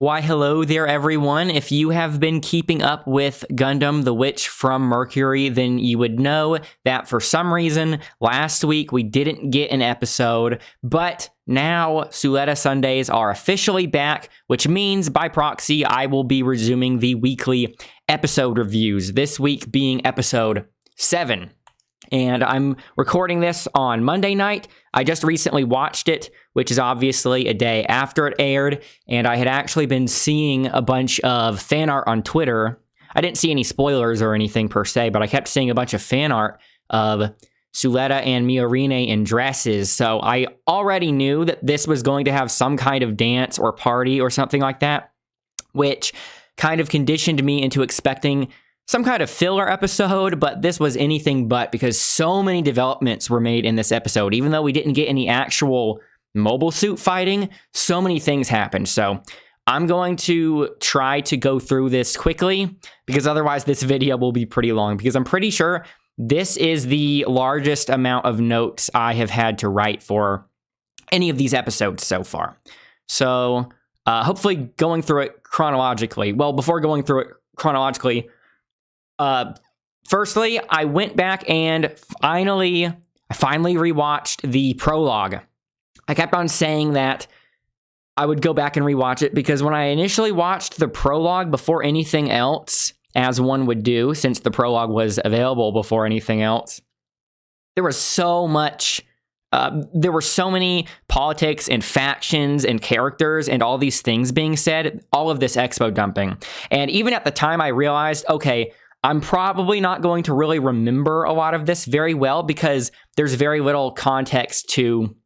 Why, hello there, everyone. If you have been keeping up with Gundam the Witch from Mercury, then you would know that for some reason, last week we didn't get an episode, but now Suletta Sundays are officially back, which means by proxy, I will be resuming the weekly episode reviews, this week being episode 7. And I'm recording this on Monday night. I just recently watched it, which is obviously a day after it aired, and I had actually been seeing a bunch of fan art on Twitter. I didn't see any spoilers or anything per se, but I kept seeing a bunch of fan art of Suletta and Miorine in dresses, so I already knew that this was going to have some kind of dance or party or something like that, which kind of conditioned me into expecting some kind of filler episode, but this was anything but, because so many developments were made in this episode. Even though we didn't get any actual mobile suit fighting, so many things happened. So I'm going to try to go through this quickly, because otherwise this video will be pretty long, because I'm pretty sure this is the largest amount of notes I have had to write for any of these episodes so far. So hopefully going through it chronologically. Well, before going through it chronologically, firstly, I went back and finally rewatched the prologue. I kept on saying that I would go back and rewatch it because when I initially watched the prologue before anything else, as one would do, since the prologue was available before anything else, there was so much. There were so many politics and factions and characters and all these things being said, all of this expo dumping. And even at the time, I realized, okay, I'm probably not going to really remember a lot of this very well because there's very little context to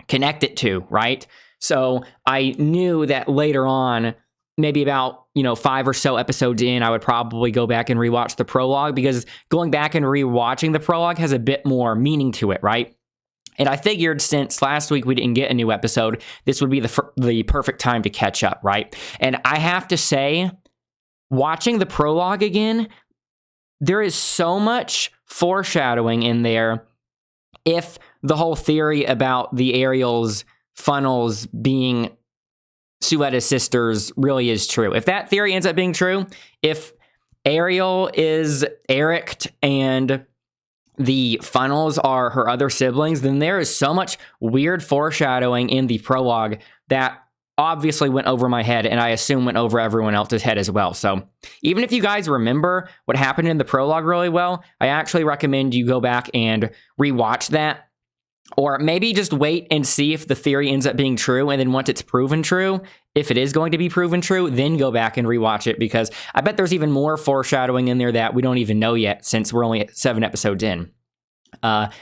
connect it to, right? So I knew that later on, maybe about, 5 or so episodes in, I would probably go back and rewatch the prologue, because going back and rewatching the prologue has a bit more meaning to it, right? And I figured since last week we didn't get a new episode, this would be the perfect time to catch up, right? And I have to say, watching the prologue again, there is so much foreshadowing in there if the whole theory about the Ariel's funnels being Suletta's sisters really is true. If that theory ends up being true, if Ariel is Eric and the funnels are her other siblings, then there is so much weird foreshadowing in the prologue that obviously went over my head, and I assume went over everyone else's head as well. So even if you guys remember what happened in the prologue really well, I actually recommend you go back and rewatch that, or maybe just wait and see if the theory ends up being true, and then once it's proven true, if it is going to be proven true, then go back and rewatch it, because I bet there's even more foreshadowing in there that we don't even know yet, since we're only 7 episodes in. But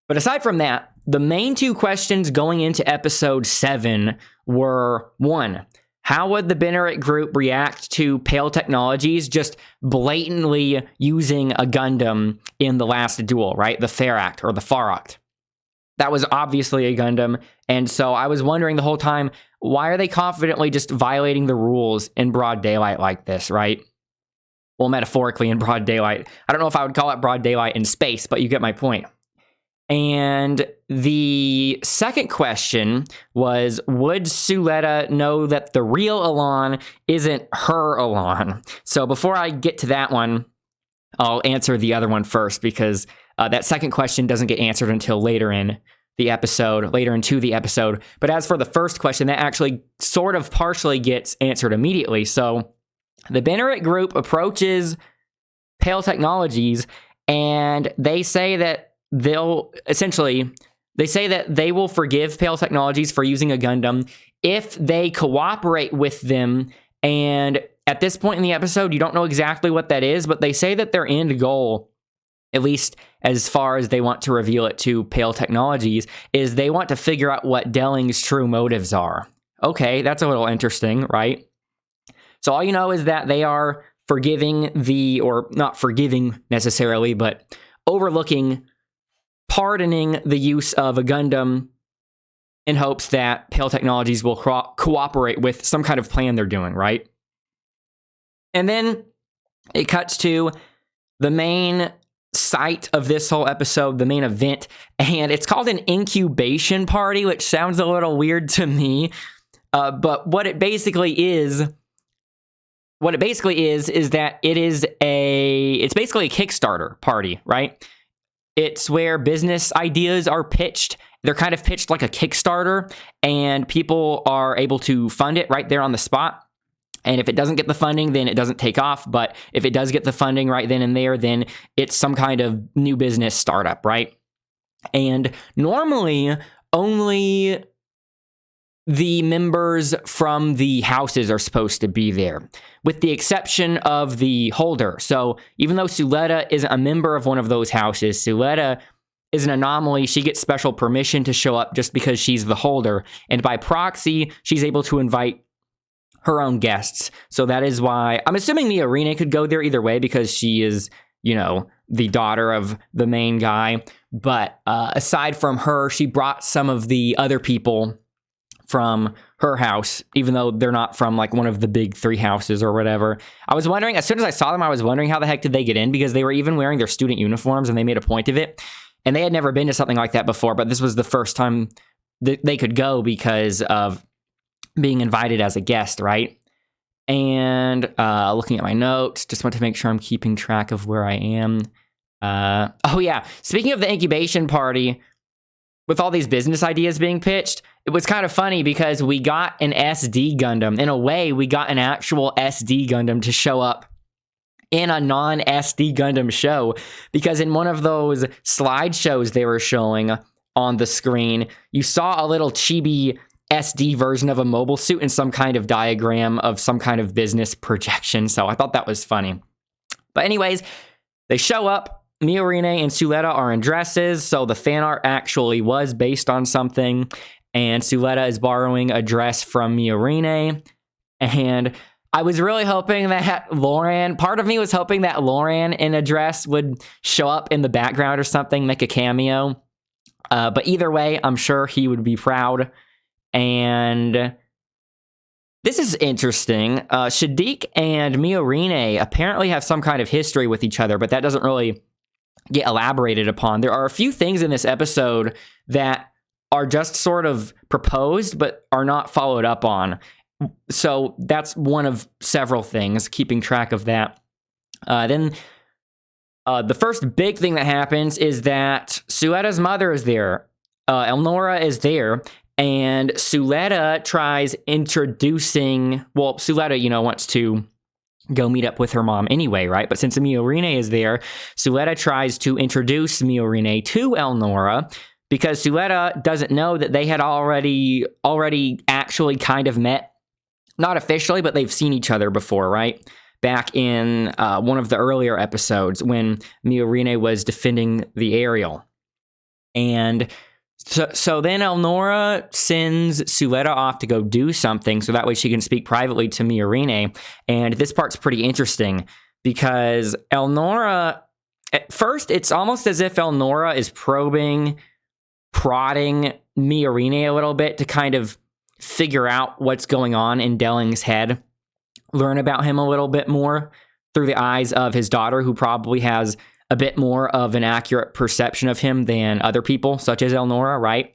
aside from that, the main 2 questions going into episode 7 were, 1, how would the Bennett group react to Pale Technologies just blatantly using a Gundam in the last duel, right? The Faract or the Faract. That was obviously a Gundam, and so I was wondering the whole time, why are they confidently just violating the rules in broad daylight like this, right? Well, metaphorically in broad daylight. I don't know if I would call it broad daylight in space, but you get my point. And the second question was, would Suletta know that the real Elan isn't her Elan? So before I get to that one, I'll answer the other one first, because that second question doesn't get answered until later into the episode. But as for the first question, that actually sort of partially gets answered immediately. So the Bennett group approaches Pale Technologies, and they say that they will forgive Pale Technologies for using a Gundam if they cooperate with them. And at this point in the episode, you don't know exactly what that is, but they say that their end goal, at least as far as they want to reveal it to Pale Technologies, is they want to figure out what Delling's true motives are. Okay, that's a little interesting, right? So all you know is that they are or not forgiving necessarily, but pardoning the use of a Gundam in hopes that Pale Technologies will cooperate with some kind of plan they're doing, right? And then it cuts to the main site of this whole episode, the main event, and it's called an incubation party, which sounds a little weird to me. But what it basically is that it's basically a Kickstarter party, right? It's where business ideas are pitched. They're kind of pitched like a Kickstarter, and people are able to fund it right there on the spot. And if it doesn't get the funding, then it doesn't take off. But if it does get the funding right then and there, then it's some kind of new business startup, right? And normally, only the members from the houses are supposed to be there, with the exception of the holder. So even though Suletta isn't a member of one of those houses, Suletta is an anomaly. She gets special permission to show up just because she's the holder. And by proxy, she's able to invite her own guests. So that is why I'm assuming Miorine could go there either way, because she is, the daughter of the main guy. But aside from her, she brought some of the other people from her house, even though they're not from like one of the big 3 houses or whatever. I was wondering, as soon as I saw them, I was wondering how the heck did they get in, because they were even wearing their student uniforms and they made a point of it. And they had never been to something like that before, but this was the first time that they could go because of being invited as a guest, right? And looking at my notes, just want to make sure I'm keeping track of where I am. Oh yeah, speaking of the incubation party, with all these business ideas being pitched, it was kind of funny because we got an SD Gundam. In a way, we got an actual SD Gundam to show up in a non-SD Gundam show, because in one of those slideshows they were showing on the screen, you saw a little chibi SD version of a mobile suit and some kind of diagram of some kind of business projection. So I thought that was funny. But anyways, they show up. Miorine and Suletta are in dresses, so the fan art actually was based on something, and Suletta is borrowing a dress from Miorine. And I was really hoping that part of me was hoping that Loran in a dress would show up in the background or something, make a cameo. But either way, I'm sure he would be proud. And this is interesting. Shadiq and Miorine apparently have some kind of history with each other, but that doesn't really get elaborated upon. There are a few things in this episode that are just sort of proposed, but are not followed up on. So that's one of several things, keeping track of that. Then the first big thing that happens is that Suletta's mother is there. Elnora is there. And Suletta tries introducing... Well, Suletta, wants to go meet up with her mom anyway, right? But since Miorine is there, Suletta tries to introduce Miorine to Elnora, because Suletta doesn't know that they had already actually kind of met. Not officially, but they've seen each other before, right? Back in one of the earlier episodes when Miorine was defending the Ariel. And so then Elnora sends Suletta off to go do something, so that way she can speak privately to Miorine. And this part's pretty interesting, because Elnora, at first, it's almost as if Elnora is prodding Miorine a little bit to kind of figure out what's going on in Delling's head, learn about him a little bit more through the eyes of his daughter, who probably has a bit more of an accurate perception of him than other people, such as Elnora, right?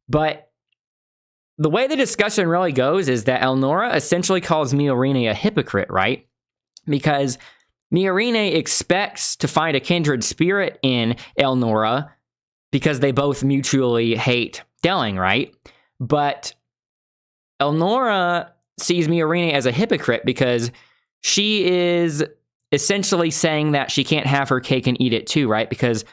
But the way the discussion really goes is that Elnora essentially calls Miorine a hypocrite, right? Because Miorine expects to find a kindred spirit in Elnora because they both mutually hate Delling, right? But Elnora sees Miorine as a hypocrite because she is essentially saying that she can't have her cake and eat it too, right? Because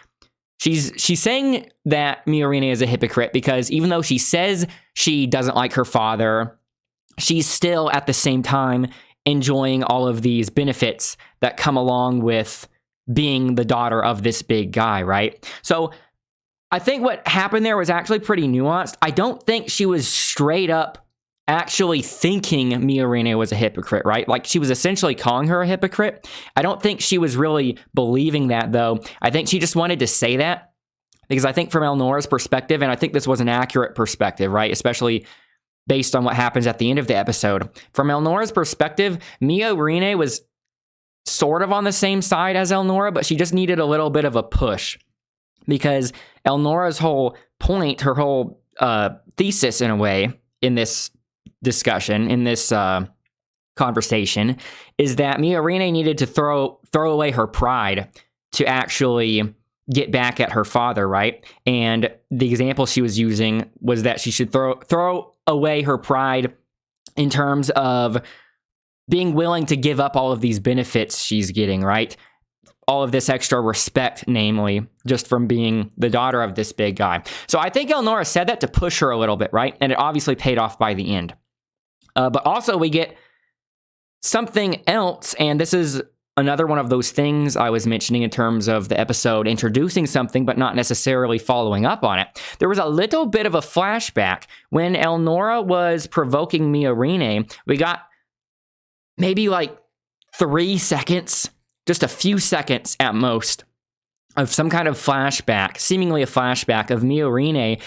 she's saying that Miorine is a hypocrite because even though she says she doesn't like her father, she's still at the same time enjoying all of these benefits that come along with being the daughter of this big guy, right? So I think what happened there was actually pretty nuanced. I don't think she was straight up actually thinking Miorine was a hypocrite, right? Like, she was essentially calling her a hypocrite. I don't think she was really believing that, though. I think she just wanted to say that because I think from Elnora's perspective, and I think this was an accurate perspective, right? Especially based on what happens at the end of the episode. From Elnora's perspective, Miorine was sort of on the same side as Elnora, but she just needed a little bit of a push because Elnora's whole point, her whole thesis in a way in this discussion, in this conversation, is that Miorine needed to throw away her pride to actually get back at her father, right? And the example she was using was that she should throw away her pride in terms of being willing to give up all of these benefits she's getting, right? All of this extra respect, namely, just from being the daughter of this big guy. So I think Elnora said that to push her a little bit, right? And it obviously paid off by the end. But also we get something else, and this is another one of those things I was mentioning in terms of the episode introducing something but not necessarily following up on it. There was a little bit of a flashback when Elnora was provoking Miorine. We got maybe like 3 seconds, just a few seconds at most, of some kind of flashback, seemingly a flashback of Miorine,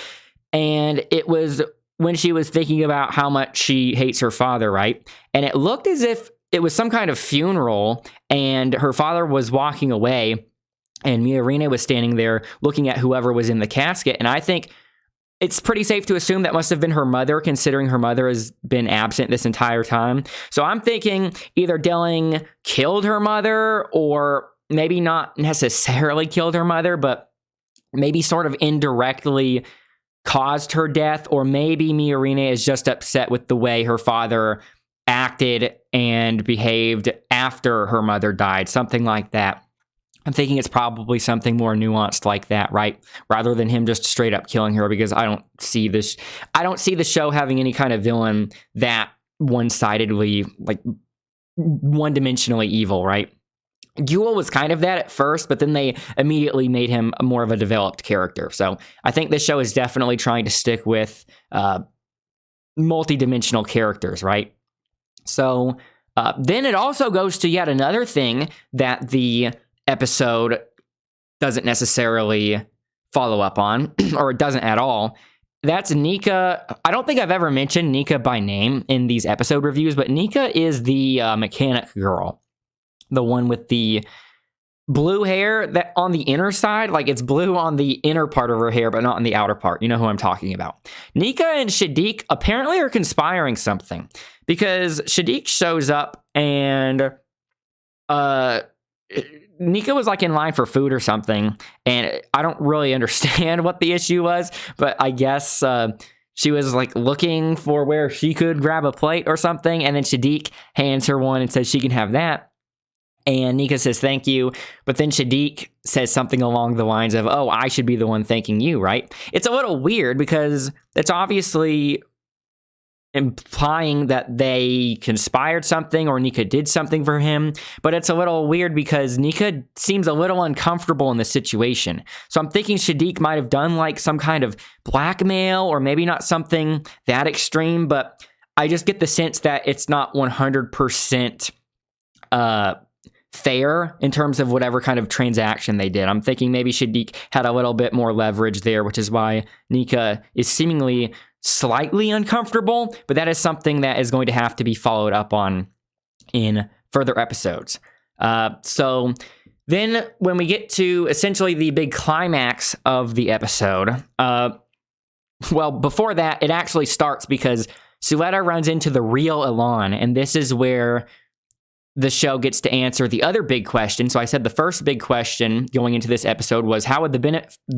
and it was when she was thinking about how much she hates her father, right? And it looked as if it was some kind of funeral, and her father was walking away, and Miorine was standing there looking at whoever was in the casket. And I think it's pretty safe to assume that must have been her mother, considering her mother has been absent this entire time. So I'm thinking either Delling killed her mother, or maybe not necessarily killed her mother, but maybe sort of indirectly caused her death, or maybe Miorine is just upset with the way her father acted and behaved after her mother died, something like that. I'm thinking it's probably something more nuanced like that, right? Rather than him just straight up killing her, because I don't see the show having any kind of villain that one-sidedly, like one-dimensionally evil, right? Jewel was kind of that at first, but then they immediately made him more of a developed character. So I think this show is definitely trying to stick with multi-dimensional characters, right? So then it also goes to yet another thing that the episode doesn't necessarily follow up on, or it doesn't at all. That's Nika. I don't think I've ever mentioned Nika by name in these episode reviews, but Nika is the mechanic girl. The one with the blue hair that on the inner side, like it's blue on the inner part of her hair, but not on the outer part. You know who I'm talking about. Nika and Shadiq apparently are conspiring something, because Shadiq shows up and Nika was like in line for food or something, and I don't really understand what the issue was, but I guess she was like looking for where she could grab a plate or something, and then Shadiq hands her one and says she can have that. And Nika says, thank you. But then Shadiq says something along the lines of, oh, I should be the one thanking you, right? It's a little weird, because it's obviously implying that they conspired something, or Nika did something for him. But it's a little weird because Nika seems a little uncomfortable in the situation. So I'm thinking Shadiq might have done like some kind of blackmail, or maybe not something that extreme. But I just get the sense that it's not 100% fair in terms of whatever kind of transaction they did. I'm thinking maybe Shadiq had a little bit more leverage there, which is why Nika is seemingly slightly uncomfortable, but that is something that is going to have to be followed up on in further episodes. So then when we get to essentially the big climax of the episode, well, before that, it actually starts because Suletta runs into the real Elan, and this is where the show gets to answer the other big question. So I said the first big question going into this episode was, how would the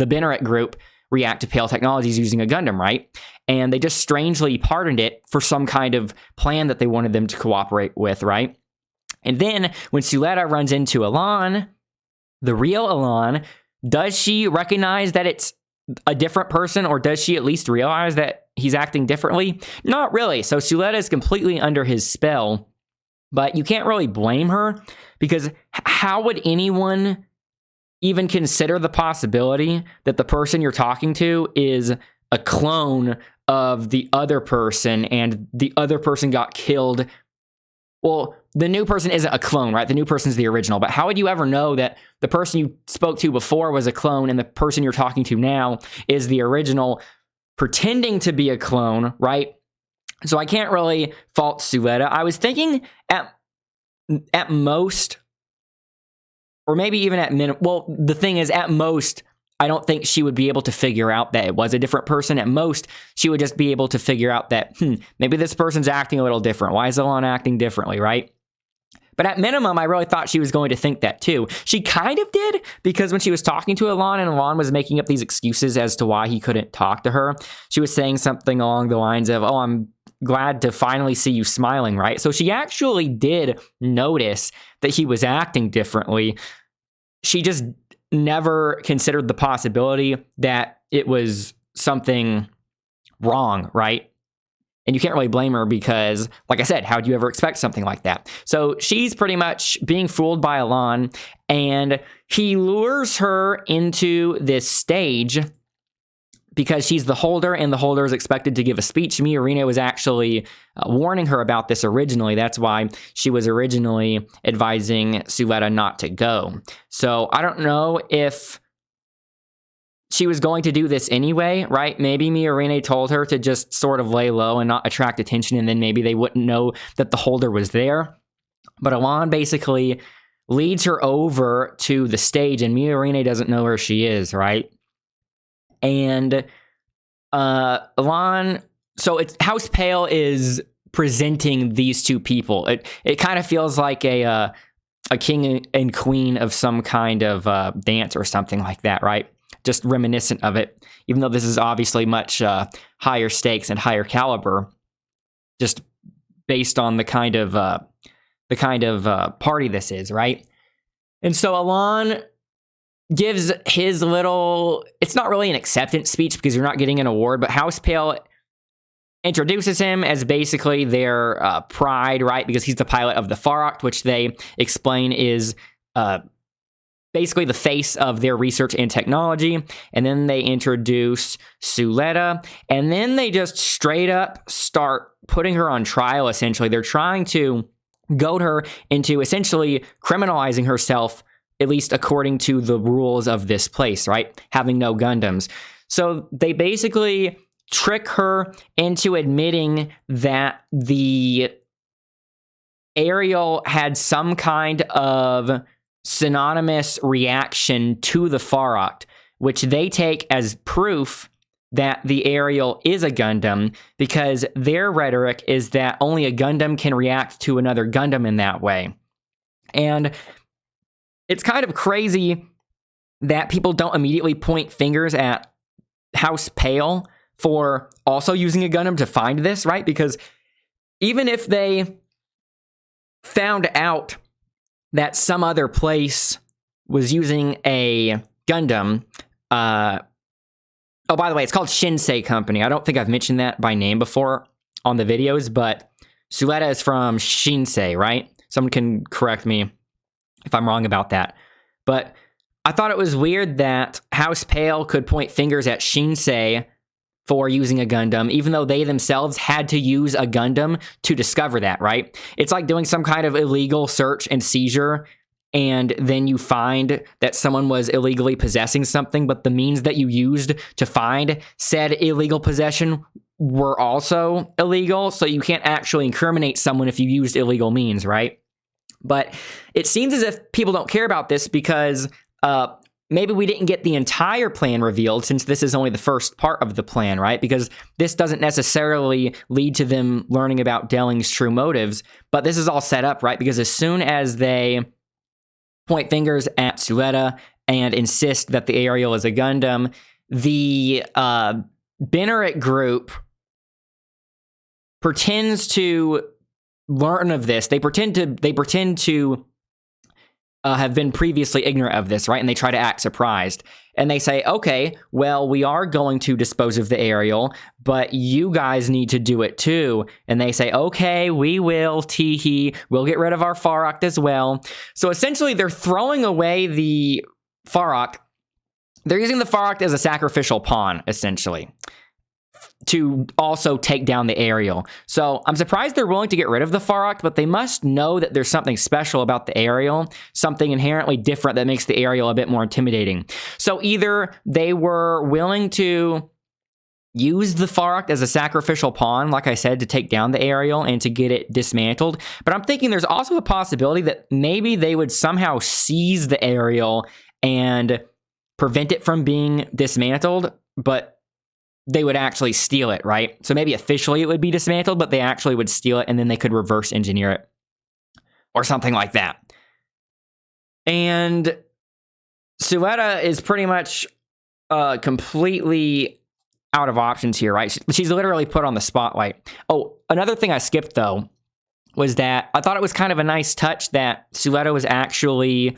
Benneret group react to Pale Technologies using a Gundam, right? And they just strangely pardoned it for some kind of plan that they wanted them to cooperate with, right? And then when Suletta runs into Elan, the real Elan, does she recognize that it's a different person, or does she at least realize that he's acting differently? Not really. So Suletta is completely under his spell. But you can't really blame her, because how would anyone even consider the possibility that the person you're talking to is a clone of the other person, and the other person got killed? Well, the new person isn't a clone, right? The new person's the original. But how would you ever know that the person you spoke to before was a clone, and the person you're talking to now is the original pretending to be a clone, right? So I can't really fault Suletta. I was thinking at most, or maybe even at minimum. Well, the thing is, at most, I don't think she would be able to figure out that it was a different person. At most, she would just be able to figure out that, maybe this person's acting a little different. Why is Alon acting differently, right? But at minimum, I really thought she was going to think that too. She kind of did, because when she was talking to Alon and Alon was making up these excuses as to why he couldn't talk to her, she was saying something along the lines of, oh, I'm glad to finally see you smiling, right? So she actually did notice that he was acting differently. She just never considered the possibility that it was something wrong, right? And you can't really blame her because, like I said, how would you ever expect something like that? So she's pretty much being fooled by Alon, and he lures her into this stage because she's the holder, and the holder is expected to give a speech. Miorine was actually warning her about this originally. That's why she was originally advising Suletta not to go. So I don't know if she was going to do this anyway, right? Maybe Miorine told her to just sort of lay low and not attract attention, and then maybe they wouldn't know that the holder was there. But Alon basically leads her over to the stage, and Miorine doesn't know where she is, right? And Alon, so it's House Pale is presenting these two people. It kind of feels like a king and queen of some kind of dance or something like that, right? Just reminiscent of it, even though this is obviously much higher stakes and higher caliber, just based on the kind of party this is, right? And so Alon gives his little, it's not really an acceptance speech because you're not getting an award, but House Pale introduces him as basically their pride, right? Because he's the pilot of the Faroct, which they explain is basically the face of their research and technology. And then they introduce Suletta, and then they just straight up start putting her on trial, essentially. They're trying to goad her into essentially criminalizing herself, at least according to the rules of this place, right? Having no Gundams. So they basically trick her into admitting that the Ariel had some kind of synonymous reaction to the Faroct, which they take as proof that the Ariel is a Gundam, because their rhetoric is that only a Gundam can react to another Gundam in that way. And it's kind of crazy that people don't immediately point fingers at House Pale for also using a Gundam to find this, right? Because even if they found out that some other place was using a Gundam, oh, by the way, it's called Shinsei Company. I don't think I've mentioned that by name before on the videos, but Suletta is from Shinsei, right? Someone can correct me if I'm wrong about that. But I thought it was weird that House Pale could point fingers at Shinsei for using a Gundam, even though they themselves had to use a Gundam to discover that, right? It's like doing some kind of illegal search and seizure, and then you find that someone was illegally possessing something, but the means that you used to find said illegal possession were also illegal, so you can't actually incriminate someone if you used illegal means, right? But it seems as if people don't care about this because maybe we didn't get the entire plan revealed, since this is only the first part of the plan, right? Because this doesn't necessarily lead to them learning about Delling's true motives, but this is all set up, right? Because as soon as they point fingers at Suletta and insist that the Ariel is a Gundam, the Benneret group pretends to learn of this. They pretend to have been previously ignorant of this, right? And they try to act surprised. And they say, okay, well, we are going to dispose of the Ariel, but you guys need to do it too. And they say, okay, we will, teehee, we'll get rid of our Faroct as well. So essentially, they're throwing away the Faroct. They're using the Faroct as a sacrificial pawn, essentially, to also take down the Ariel. So I'm surprised they're willing to get rid of the Faroct, but they must know that there's something special about the Ariel, something inherently different that makes the Ariel a bit more intimidating. So either they were willing to use the Faroct as a sacrificial pawn, like I said, to take down the Ariel and to get it dismantled, but I'm thinking there's also a possibility that maybe they would somehow seize the Ariel and prevent it from being dismantled, but they would actually steal it, right? So maybe officially it would be dismantled, but they actually would steal it, and then they could reverse engineer it or something like that. And Suletta is pretty much completely out of options here, right? She's literally put on the spotlight. Oh, another thing I skipped, though, was that I thought it was kind of a nice touch that Suletta was actually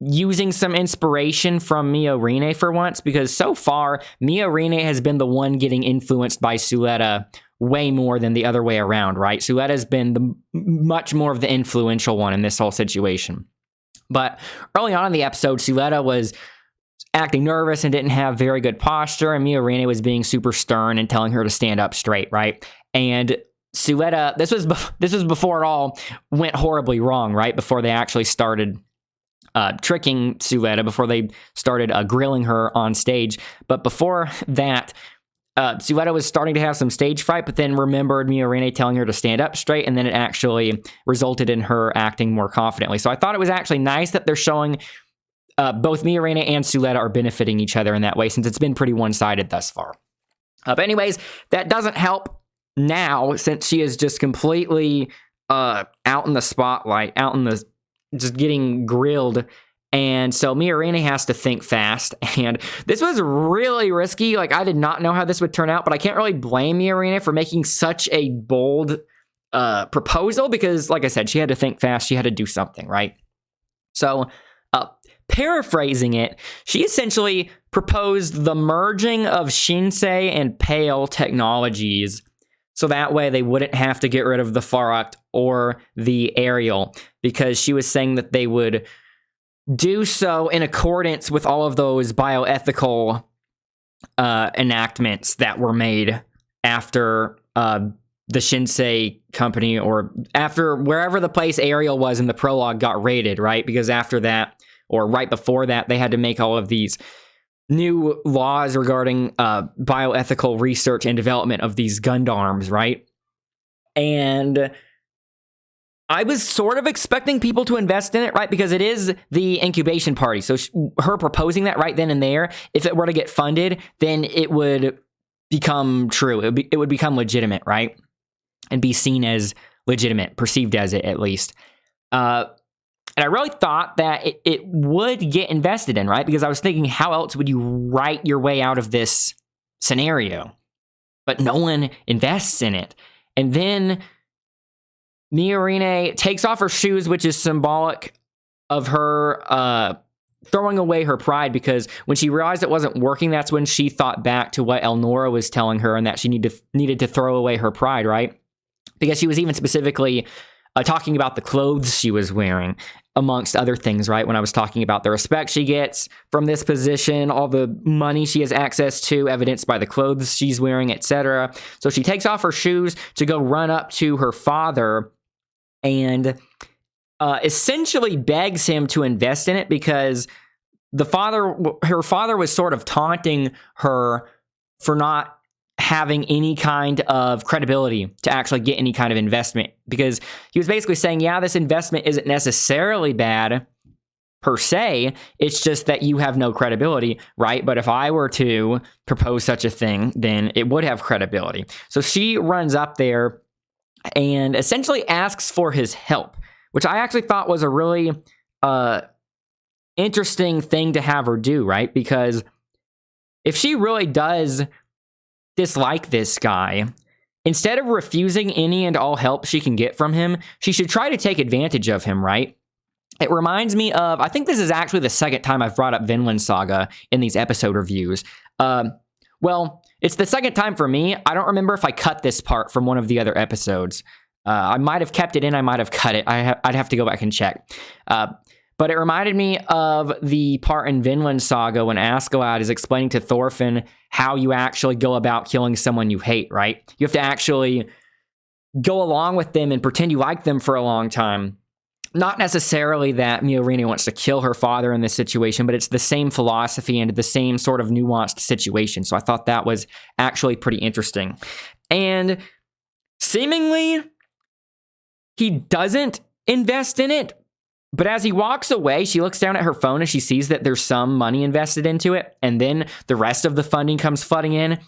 using some inspiration from Miorine for once, because so far, Miorine has been the one getting influenced by Suletta way more than the other way around, right? Suletta's been much more of the influential one in this whole situation. But early on in the episode, Suletta was acting nervous and didn't have very good posture, and Miorine was being super stern and telling her to stand up straight, right? And Suletta, this was before it all went horribly wrong, right? Before they actually started tricking Suletta, before they started grilling her on stage. But before that, Suletta was starting to have some stage fright, but then remembered Miorine telling her to stand up straight, and then it actually resulted in her acting more confidently. So I thought it was actually nice that they're showing both Miorine and Suletta are benefiting each other in that way, since it's been pretty one-sided thus far. But anyways, that doesn't help now, since she is just completely out in the spotlight, just getting grilled. And so Miorine has to think fast, and this was really risky. Like, I did not know how this would turn out, but I can't really blame Miorine for making such a bold proposal, because, like I said, she had to think fast. She had to do something, right? So, paraphrasing it, she essentially proposed the merging of Shinsei and Pale technologies, so that way they wouldn't have to get rid of the Faruct or the Ariel, because she was saying that they would do so in accordance with all of those bioethical enactments that were made after the Shinsei company, or after wherever the place Ariel was in the prologue got raided, right? Because after that, or right before that, they had to make all of these new laws regarding bioethical research and development of these Gundams, right? And I was sort of expecting people to invest in it, right? Because it is the incubation party. So her proposing that right then and there, if it were to get funded, then it would become true. It would become legitimate, right? And be seen as legitimate, perceived as it at least. And I really thought that it would get invested in, right? Because I was thinking, how else would you write your way out of this scenario? But no one invests in it. And then Miorine takes off her shoes, which is symbolic of her throwing away her pride, because when she realized it wasn't working, that's when she thought back to what Elnora was telling her, and that she needed to throw away her pride, right? Because she was even specifically talking about the clothes she was wearing, amongst other things, right? When I was talking about the respect she gets from this position, all the money she has access to, evidenced by the clothes she's wearing, etc. So she takes off her shoes to go run up to her father and essentially begs him to invest in it, because her father was sort of taunting her for not having any kind of credibility to actually get any kind of investment, because he was basically saying, yeah, this investment isn't necessarily bad per se, it's just that you have no credibility, right? But if I were to propose such a thing, then it would have credibility. So she runs up there and essentially asks for his help, which I actually thought was a really interesting thing to have her do, right? Because if she really does dislike this guy, instead of refusing any and all help she can get from him, she should try to take advantage of him, right? It reminds me of, I think this is actually the second time I've brought up Vinland Saga in these episode reviews. Well, it's the second time for me. I don't remember if I cut this part from one of the other episodes. I might have kept it in, I might have cut it. I'd have to go back and check. But it reminded me of the part in Vinland Saga when Askeladd is explaining to Thorfinn how you actually go about killing someone you hate, right? You have to actually go along with them and pretend you like them for a long time. Not necessarily that Miorine wants to kill her father in this situation, but it's the same philosophy and the same sort of nuanced situation. So I thought that was actually pretty interesting. And seemingly, he doesn't invest in it, But as he walks away, she looks down at her phone and she sees that there's some money invested into it. And then the rest of the funding comes flooding in.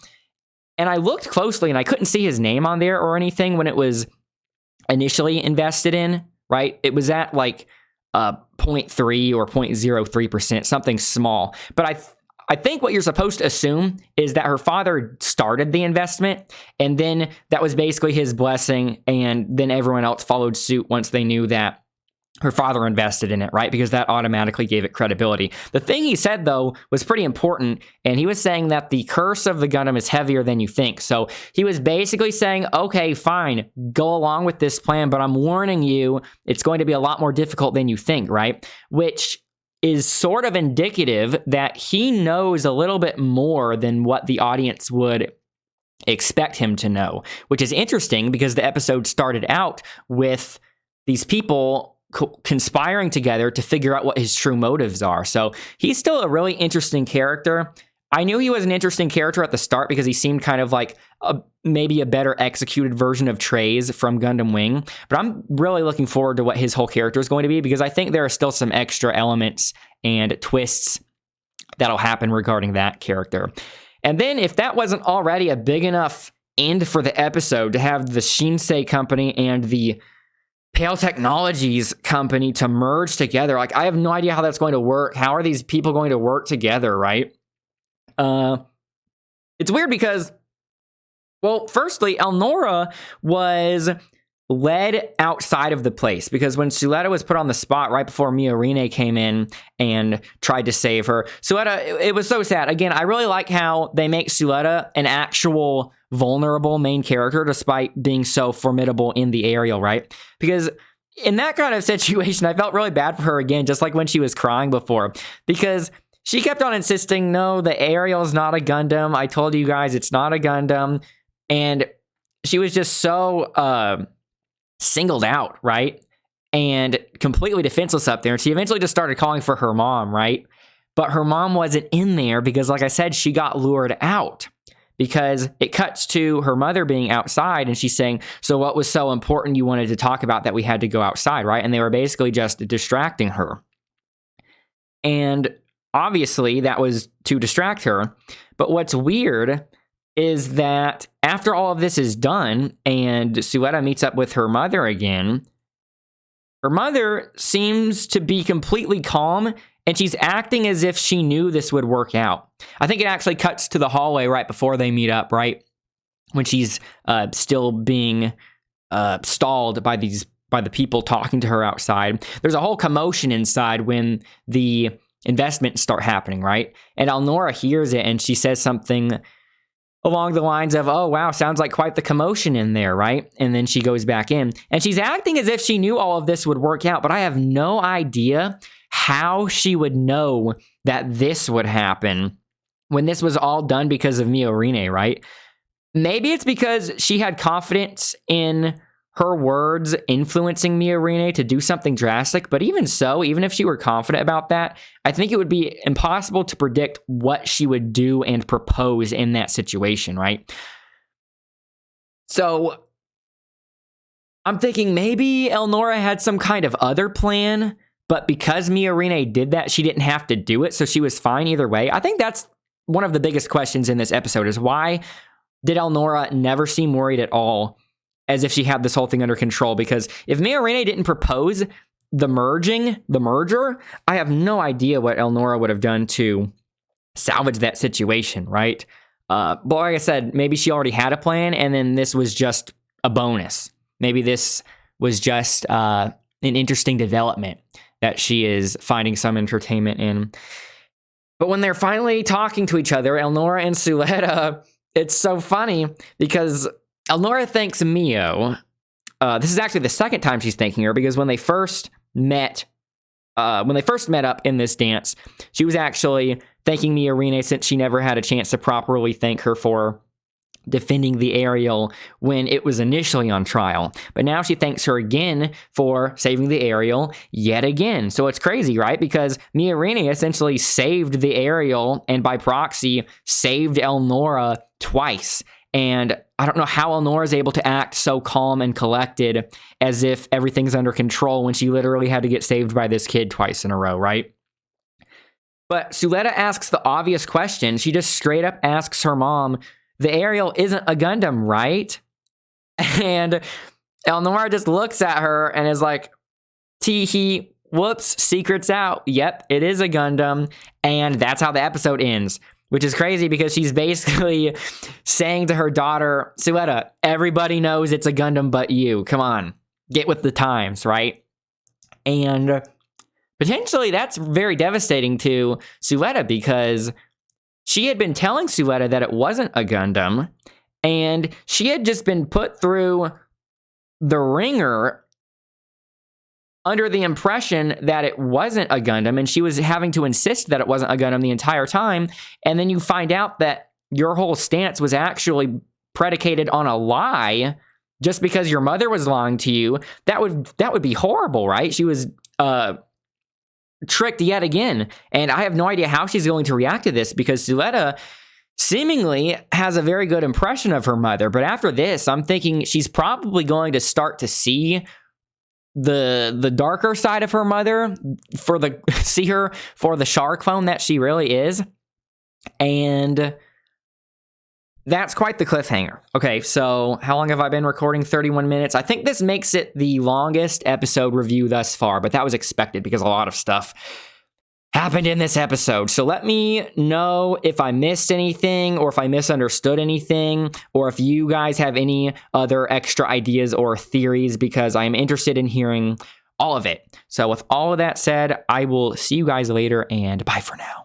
And I looked closely and I couldn't see his name on there or anything when it was initially invested in, right? It was at like 0.3 or 0.03%, something small. But I think what you're supposed to assume is that her father started the investment, and then that was basically his blessing, and then everyone else followed suit once they knew that her father invested in it, right? Because that automatically gave it credibility. The thing he said, though, was pretty important, and he was saying that the curse of the Gundam is heavier than you think. So he was basically saying, okay, fine, go along with this plan, but I'm warning you, it's going to be a lot more difficult than you think, right? Which is sort of indicative that he knows a little bit more than what the audience would expect him to know, which is interesting because the episode started out with these people conspiring together to figure out what his true motives are. So he's still a really interesting character. I knew he was an interesting character at the start because he seemed kind of like maybe a better executed version of Treize from Gundam Wing, but I'm really looking forward to what his whole character is going to be because I think there are still some extra elements and twists that'll happen regarding that character. And then if that wasn't already a big enough end for the episode to have the Shinsei company and the Pale Technologies company to merge together, like I have no idea how that's going to work. How are these people going to work together, right? It's weird because, well, firstly, Elnora was led outside of the place because when Suletta was put on the spot right before Miorine came in and tried to save her, Suletta, it was so sad. Again, I really like how they make Suletta an actual vulnerable main character despite being so formidable in the aerial, right? Because in that kind of situation, I felt really bad for her again, just like when she was crying before, because she kept on insisting, no, the aerial is not a Gundam. I told you guys it's not a Gundam. And she was just so singled out, right? And completely defenseless up there. And she eventually just started calling for her mom, right? But her mom wasn't in there because, like I said, she got lured out. Because it cuts to her mother being outside and she's saying, so what was so important you wanted to talk about that we had to go outside, right? And they were basically just distracting her. And obviously that was to distract her. But what's weird is that after all of this is done and Suletta meets up with her mother again, her mother seems to be completely calm and she's acting as if she knew this would work out. I think it actually cuts to the hallway right before they meet up, right? When she's still being stalled by the people talking to her outside. There's a whole commotion inside when the investments start happening, right? And Elnora hears it and she says something along the lines of, oh, wow, sounds like quite the commotion in there, right? And then she goes back in and she's acting as if she knew all of this would work out, but I have no idea how she would know that this would happen when this was all done because of Miorine, right? Maybe it's because she had confidence in her words influencing Miorine to do something drastic, but even so, even if she were confident about that, I think it would be impossible to predict what she would do and propose in that situation, right? So I'm thinking maybe Elnora had some kind of other plan, but because Miorine did that, she didn't have to do it, so she was fine either way. I think that's one of the biggest questions in this episode is why did Elnora never seem worried at all as if she had this whole thing under control? Because if Miorine didn't propose the merger, I have no idea what Elnora would have done to salvage that situation, right? But like I said, maybe she already had a plan and then this was just a bonus. Maybe this was just an interesting development that she is finding some entertainment in. But when they're finally talking to each other, Elnora and Suletta, it's so funny because Elnora thanks Mio. This is actually the second time she's thanking her because when they first met up in this dance, she was actually thanking Miorine since she never had a chance to properly thank her for defending the aerial when it was initially on trial. But now she thanks her again for saving the aerial yet again. So it's crazy, right? Because Miorine essentially saved the aerial and by proxy saved Elnora twice. And I don't know how Elnora is able to act so calm and collected as if everything's under control when she literally had to get saved by this kid twice in a row, right? But Suletta asks the obvious question. She just straight up asks her mom, the Ariel isn't a Gundam, right? And Elnora just looks at her and is like, tee-hee, whoops, secret's out. Yep, it is a Gundam. And that's how the episode ends, which is crazy because she's basically saying to her daughter, Suletta, everybody knows it's a Gundam but you. Come on, get with the times, right? And potentially that's very devastating to Suletta because she had been telling Suletta that it wasn't a Gundam, and she had just been put through the ringer under the impression that it wasn't a Gundam, and she was having to insist that it wasn't a Gundam the entire time, and then you find out that your whole stance was actually predicated on a lie just because your mother was lying to you. That would be horrible, right? She was tricked yet again, and I have no idea how she's going to react to this because Suletta seemingly has a very good impression of her mother, but after this, I'm thinking she's probably going to start to see the darker side of her mother, see her for the shark clone that she really is, and that's quite the cliffhanger. Okay, so how long have I been recording? 31 minutes. I think this makes it the longest episode review thus far, but that was expected because a lot of stuff happened in this episode. So let me know if I missed anything or if I misunderstood anything or if you guys have any other extra ideas or theories because I'm interested in hearing all of it. So with all of that said, I will see you guys later and bye for now.